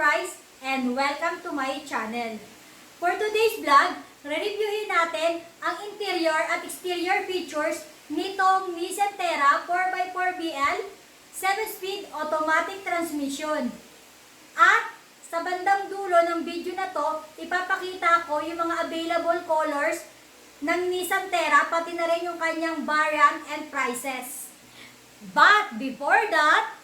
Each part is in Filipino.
Rice and welcome to my channel. For today's vlog, re-reviewin natin ang interior at exterior features nitong Nissan Terra 4x4BL 7-speed automatic transmission. At sa bandang dulo ng video na to, ipapakita ko yung mga available colors ng Nissan Terra, pati na rin yung kanyang variant and prices. But before that,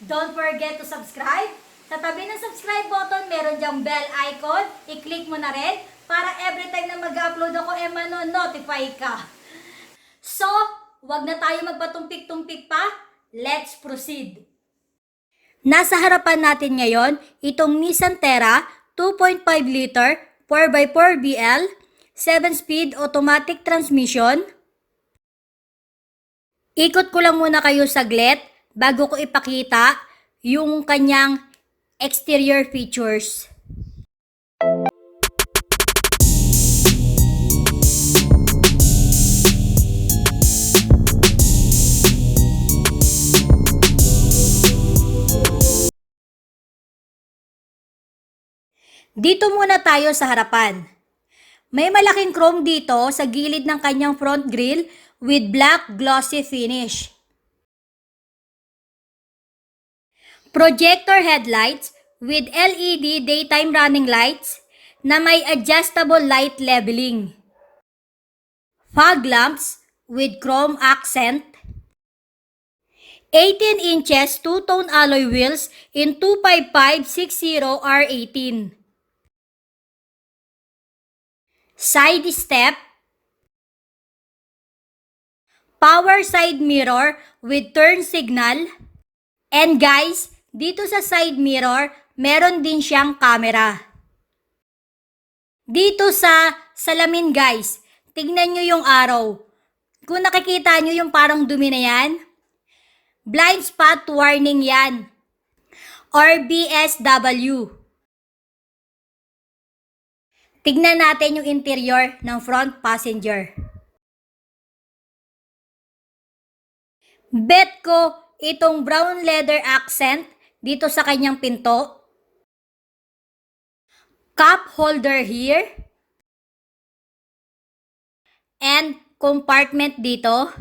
don't forget to subscribe. Sa tabi ng subscribe button, meron diyang bell icon. I-click mo na rin para every time na mag-upload ako, mano-notify ka. So, wag na tayo magpatumpik-tumpik pa. Let's proceed. Nasa harapan natin ngayon itong Nissan Terra 2.5 liter 4x4BL 7-speed automatic transmission. Ikot ko lang muna kayo saglit bago ko ipakita yung kanyang exterior features. Dito muna tayo sa harapan. May malaking chrome dito sa gilid ng kanyang front grille with black glossy finish. Projector headlights with LED daytime running lights na may adjustable light leveling. Fog lamps with chrome accent. 18 inches two-tone alloy wheels in 255/60R18. Side step. Power side mirror with turn signal. And guys, dito sa side mirror, meron din siyang camera. Dito sa salamin guys, tignan nyo yung araw. Kung nakikita nyo yung parang dumi na yan, blind spot warning yan. Or BSW. Tignan natin yung interior ng front passenger. Bet ko itong brown leather accent dito sa kanyang pinto. Cup holder here. And compartment dito.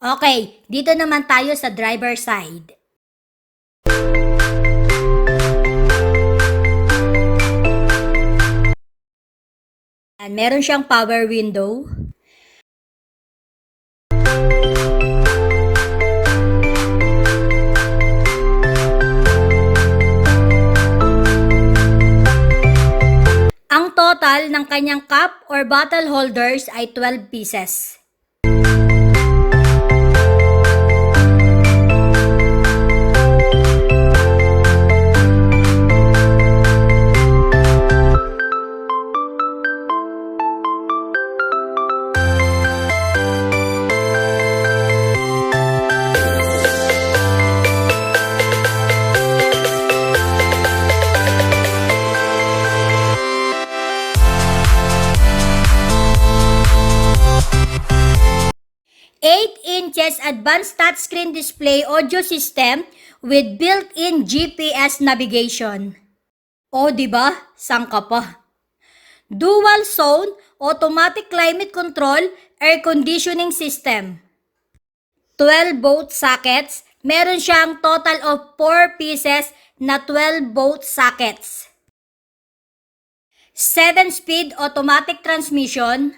Okay, dito naman tayo sa driver side. And meron siyang power window. Ang total ng kanyang cup or bottle holders ay 12 pieces. Inches advanced touchscreen display audio system with built-in GPS navigation. O, diba? Sang ka pa? Dual zone automatic climate control air conditioning system. 12-volt sockets. Meron siyang total of 4 pieces na 12-volt sockets. 7-speed automatic transmission.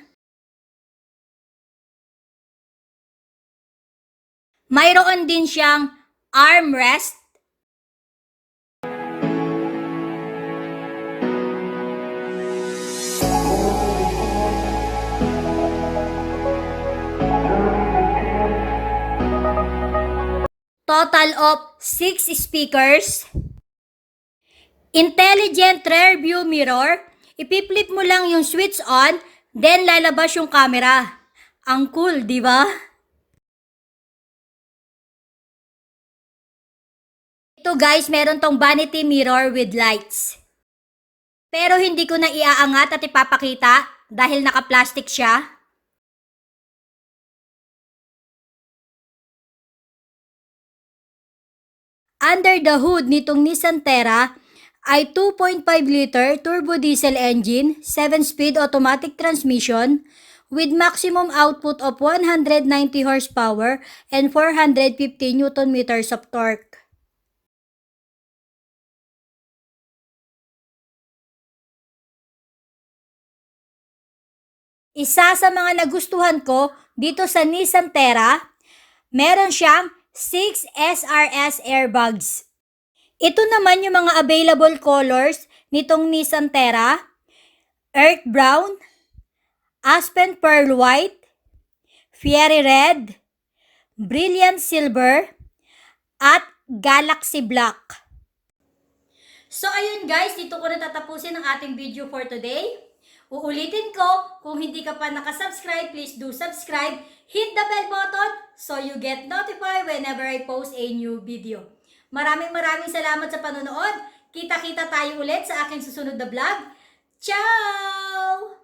Mayroon din siyang armrest. Total of 6 speakers. Intelligent rear view mirror. Ipi-flip mo lang yung switch on, then lalabas yung camera. Ang cool, di ba? Ito guys, meron tong vanity mirror with lights. Pero hindi ko na iaangat at ipapakita dahil naka-plastic siya. Under the hood nitong Nissan Terra ay 2.5 liter turbo diesel engine, 7-speed automatic transmission with maximum output of 190 horsepower and 450 Newton meters of torque. Isa sa mga nagustuhan ko dito sa Nissan Terra, meron siyang 6 SRS airbags. Ito naman yung mga available colors nitong Nissan Terra: Earth Brown, Aspen Pearl White, Fiery Red, Brilliant Silver, at Galaxy Black. So ayun guys, dito ko na tatapusin ang ating video for today. Uulitin ko, kung hindi ka pa nakasubscribe, please do subscribe. Hit the bell button so you get notified whenever I post a new video. Maraming salamat sa panonood. Kita-kita tayo ulit sa aking susunod na vlog. Ciao!